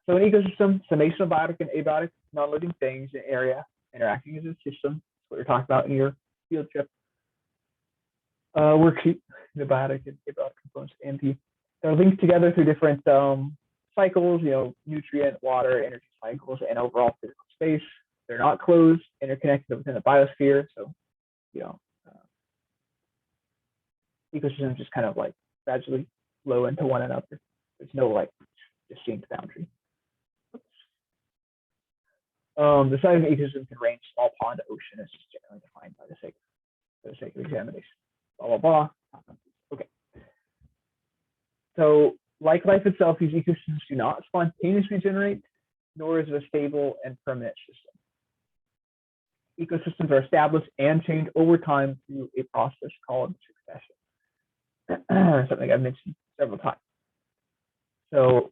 So an ecosystem, summation of biotic and abiotic non-living things in an area interacting as a system. That's what you're talking about in your field trip worksheet. The biotic and abiotic components of AMP. They're linked together through different cycles, you know, nutrient, water, energy cycles, and overall physical space. They're not closed, interconnected within the biosphere. So, you know, ecosystems just kind of like gradually flow into one another. There's no like distinct boundary. The size of an ecosystem can range small pond to ocean. It's just generally defined by the sake of examination. Blah, blah, blah. Okay. So like life itself, these ecosystems do not spontaneously regenerate, nor is it a stable and permanent system. Ecosystems are established and change over time through a process called succession. Something I've mentioned several times. So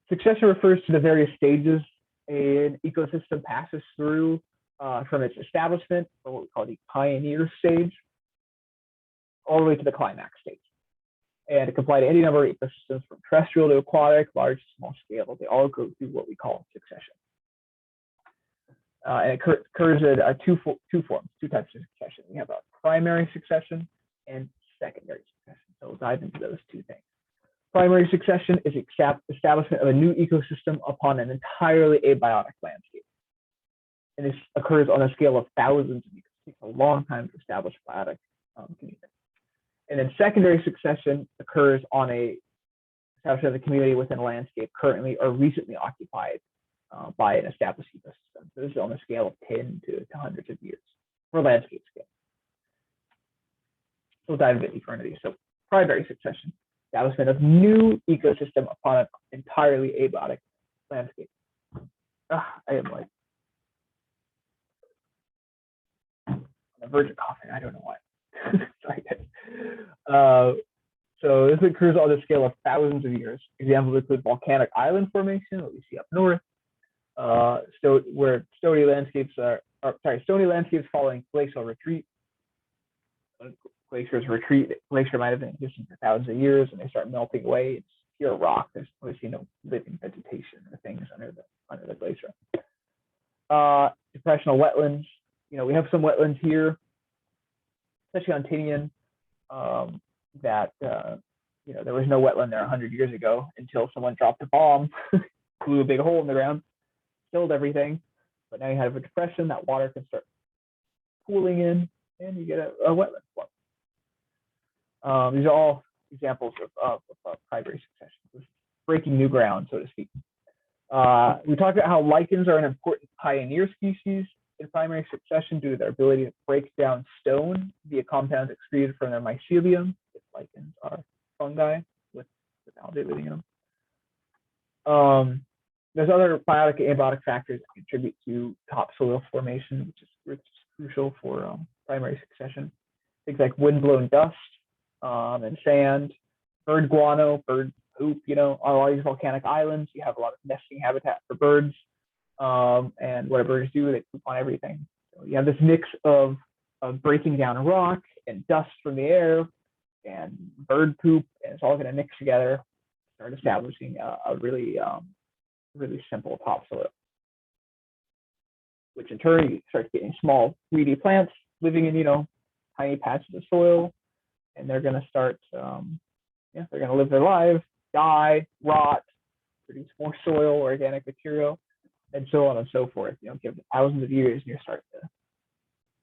succession refers to the various stages an ecosystem passes through from its establishment, or what we call the pioneer stage, all the way to the climax stage. And it can apply to any number of ecosystems from terrestrial to aquatic, large to small scale. They all go through what we call succession. And it occurs in two forms, two types of succession. We have a primary succession and secondary succession. So we'll dive into those two things. Primary succession is establishment of a new ecosystem upon an entirely abiotic landscape. And this occurs on a scale of thousands of years. It takes a long time to establish a biotic community. And then secondary succession occurs on a establishment of the community within a landscape currently or recently occupied by an established ecosystem. So this is on a scale of 10 to hundreds of years for landscape scale. So we'll dive a bit deeper into these. So primary succession, establishment of new ecosystem upon an entirely abiotic landscape. I am like on the verge of coughing. I don't know why. Sorry, so this occurs on a scale of thousands of years. Examples include volcanic island formation, what we see up north, where stony landscapes stony landscapes following glacial retreat. Glaciers retreat. Glacier might have been existing for thousands of years, and they start melting away. It's pure rock. There's obviously no living vegetation or things under the glacier. Depressional wetlands. We have some wetlands here, especially on Tinian, that there was no wetland there 100 years ago until someone dropped a bomb, blew a big hole in the ground, killed everything. But now you have a depression, that water can start pooling in, and you get a wetland form. These are all examples of primary succession, breaking new ground, so to speak. We talked about how lichens are an important pioneer species in primary succession due to their ability to break down stone via compounds excreted from their mycelium. If lichens are fungi without living in them. There's other biotic and abiotic factors that contribute to topsoil formation, which is crucial for primary succession. Things like windblown dust and sand, bird guano, bird poop. On all these volcanic islands, you have a lot of nesting habitat for birds. And what birds do, they poop on everything. So you have this mix of breaking down a rock and dust from the air and bird poop, and it's all going to mix together, start establishing a really simple topsoil, which in turn you start getting small weedy plants living in tiny patches of soil, and they're going to start they're going to live their lives, die, rot, produce more soil, organic material, and so on and so forth. Give it thousands of years, and you start to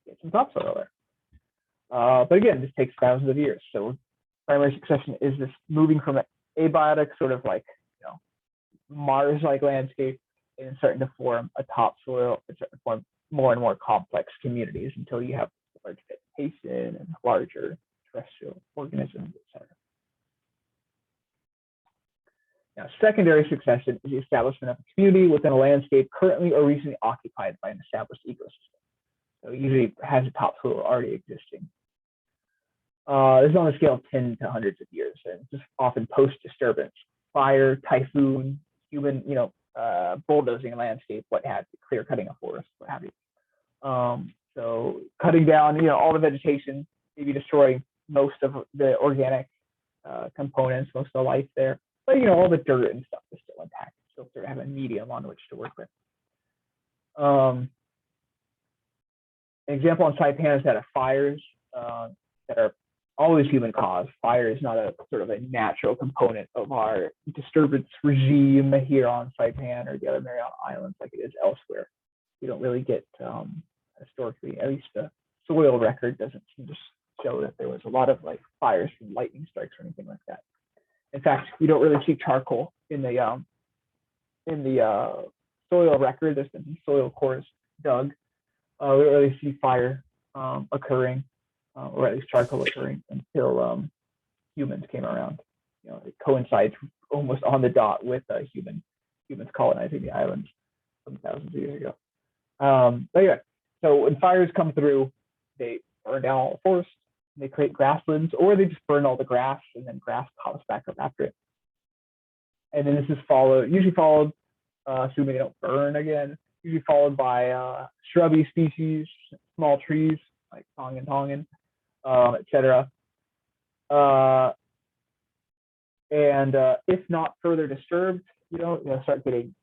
get some topsoil there. But again, this takes thousands of years. So primary succession is this moving from an abiotic sort of like Mars-like landscape and starting to form a topsoil, and starting to form more and more complex communities until you have large vegetation and larger terrestrial organisms, etc. Now, secondary succession is the establishment of a community within a landscape currently or recently occupied by an established ecosystem. So it usually has a topsoil already existing. This is on a scale of 10 to hundreds of years, and just often post-disturbance, fire, typhoon, human, bulldozing a landscape, what have you, clear cutting a forest, what have you. So cutting down, all the vegetation, maybe destroying most of the organic components, most of the life there. But all the dirt and stuff is still intact. Still sort of have a medium on which to work with. An example on Saipan is that of fires that are always human caused. Fire is not a sort of a natural component of our disturbance regime here on Saipan or the other Mariana Islands like it is elsewhere. We don't really get historically, at least the soil record doesn't seem to show that there was a lot of like fires from lightning strikes or anything like that. In fact, we don't really see charcoal in the soil record. There's been soil cores dug. We don't really see fire occurring, or at least charcoal occurring until humans came around. It coincides almost on the dot with humans colonizing the islands some thousands of years ago. But anyway, so when fires come through, they burn down all the forest. They create grasslands, or they just burn all the grass, and then grass pops back up after it. And then this is usually followed, assuming they don't burn again, usually followed by shrubby species, small trees like tongan, etc. And if not further disturbed, you'll start getting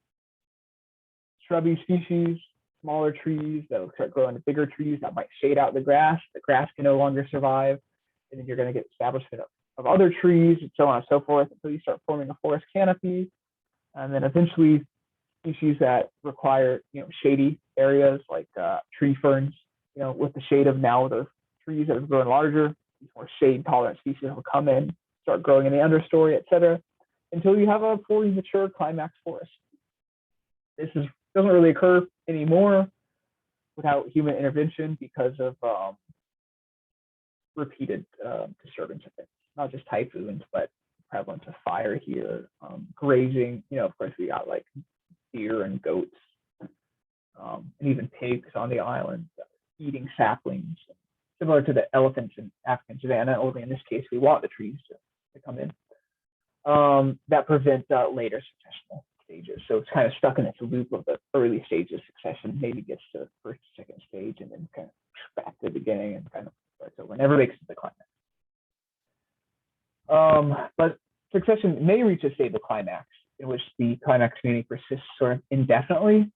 shrubby species, smaller trees that will start growing to bigger trees that might shade out the grass. The grass can no longer survive, and then you're going to get establishment of other trees and so on and so forth until you start forming a forest canopy. And then eventually species that require shady areas like tree ferns, with the shade of now those trees that have grown larger, these more shade tolerant species will come in, start growing in the understory, etc., until you have a fully mature climax forest. This doesn't really occur anymore without human intervention because of repeated disturbance of things, not just typhoons, but prevalence of fire here, grazing. Of course, we got like deer and goats, and even pigs on the island eating saplings, similar to the elephants in African savanna, only in this case we want the trees to come in, that prevent later successional stages. So it's kind of stuck in its loop of the early stages succession, maybe gets to the first, second stage, and then kind of back to the beginning and kind of starts over. Never makes it to the climax. But succession may reach a stable climax in which the climax community persists sort of indefinitely,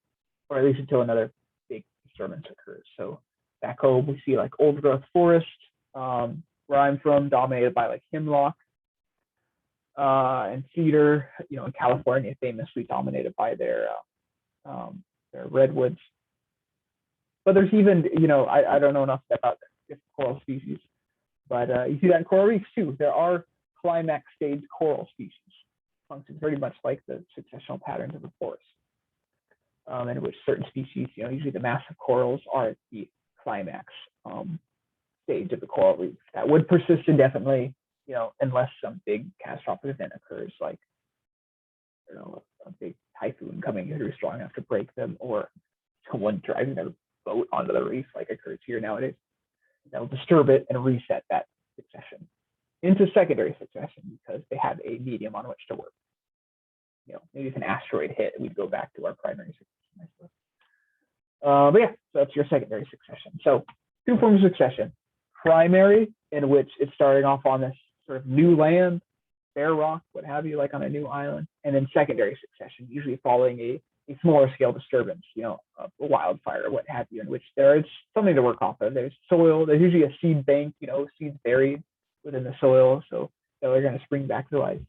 or at least until another big disturbance occurs. So back home, we see like old growth forest, where I'm from, dominated by like hemlock and cedar. You know, in California, famously dominated by their redwoods. But there's even, you know, I don't know enough about different coral species, but you see that in coral reefs too. There are climax stage coral species, functions very much like the successional patterns of the forest, in which certain species, you know, usually the massive corals are at the climax stage of the coral reef that would persist indefinitely, you know, unless some big catastrophic event occurs, like, you know, a big typhoon coming through strong enough to break them, or someone driving their boat onto the reef, like occurs here nowadays. That'll disturb it and reset that succession into secondary succession because they have a medium on which to work. You know, maybe if an asteroid hit, we'd go back to our primary succession. But yeah, so that's your secondary succession. So two forms of succession: primary, in which it's starting off on this sort of new land, bare rock, what have you, like on a new island, and then secondary succession, usually following a smaller scale disturbance, you know, a wildfire, what have you, in which there's something to work off of. There's soil, there's usually a seed bank, you know, seeds buried within the soil, so they're going to spring back to life.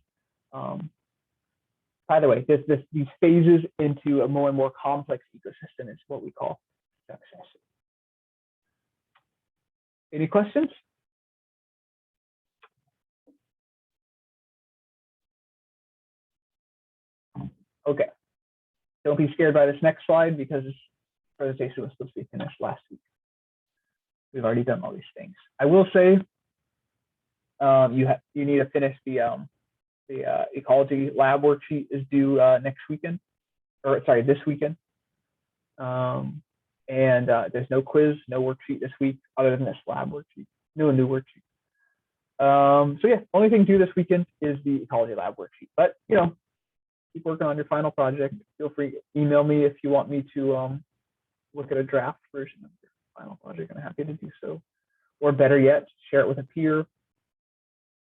By the way, these phases into a more and more complex ecosystem is what we call succession. Any questions? Okay. Don't be scared by this next slide because this presentation was supposed to be finished last week. We've already done all these things. I will say you need to finish the ecology lab worksheet is due next weekend, or sorry, this weekend. And there's no quiz, no worksheet this week other than this lab worksheet, no new worksheet. So yeah, only thing due this weekend is the ecology lab worksheet. But you know, keep working on your final project. Feel free to email me if you want me to look at a draft version of your final project. I'm happy to do so. Or better yet, share it with a peer,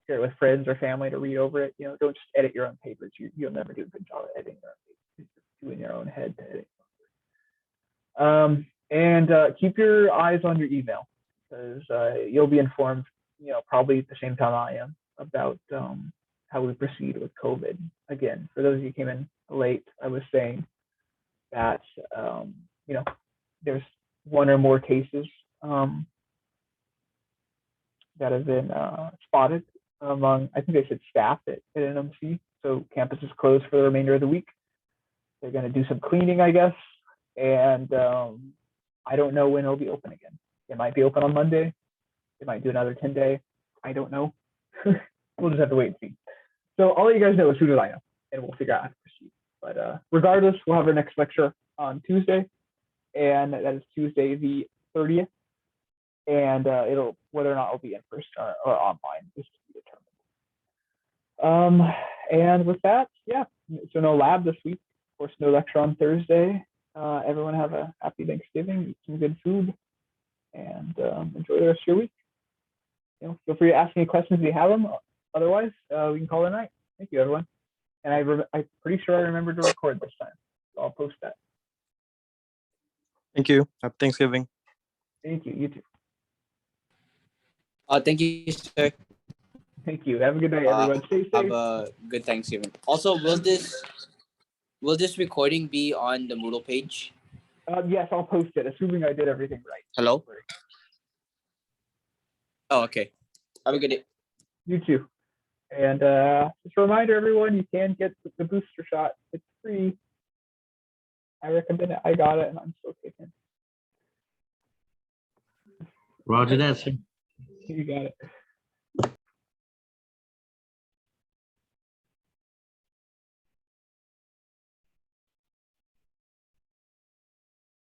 share it with friends or family to read over it. You know, don't just edit your own papers. You'll never do a good job of editing your own papers. Just do in your own head to edit. And keep your eyes on your email because you'll be informed, you know, probably at the same time I am about how we proceed with COVID. Again, for those of you who came in late, I was saying that, you know, there's one or more cases that have been spotted among, I think they said staff at NMC. So campus is closed for the remainder of the week. They're going to do some cleaning, I guess. And I don't know when it'll be open again. It might be open on Monday. It might do another 10-day. I don't know. We'll just have to wait and see. So I'll let you guys know as soon as I know, and we'll figure out how to proceed. But regardless, we'll have our next lecture on Tuesday, and that is Tuesday the 30th. And it'll, whether or not it'll be in person or online is to be determined. And with that, yeah, so no lab this week. Of course, no lecture on Thursday. Everyone have a happy Thanksgiving, eat some good food, and enjoy the rest of your week. You know, feel free to ask any questions if you have them. Otherwise, we can call it a night. Thank you, everyone. And I'm pretty sure I remembered to record this time. So I'll post that. Thank you. Happy Thanksgiving. Thank you. You too. Thank you, sir. Thank you. Have a good night, everyone. Stay safe. Have a good Thanksgiving. Also, will this recording be on the Moodle page? Yes, I'll post it, assuming I did everything right. Hello? Oh, okay. Have a good day. You too. And just a reminder, everyone, you can get the booster shot. It's free. I recommend it. I got it, and I'm still taking. Roger that, sir. You got it.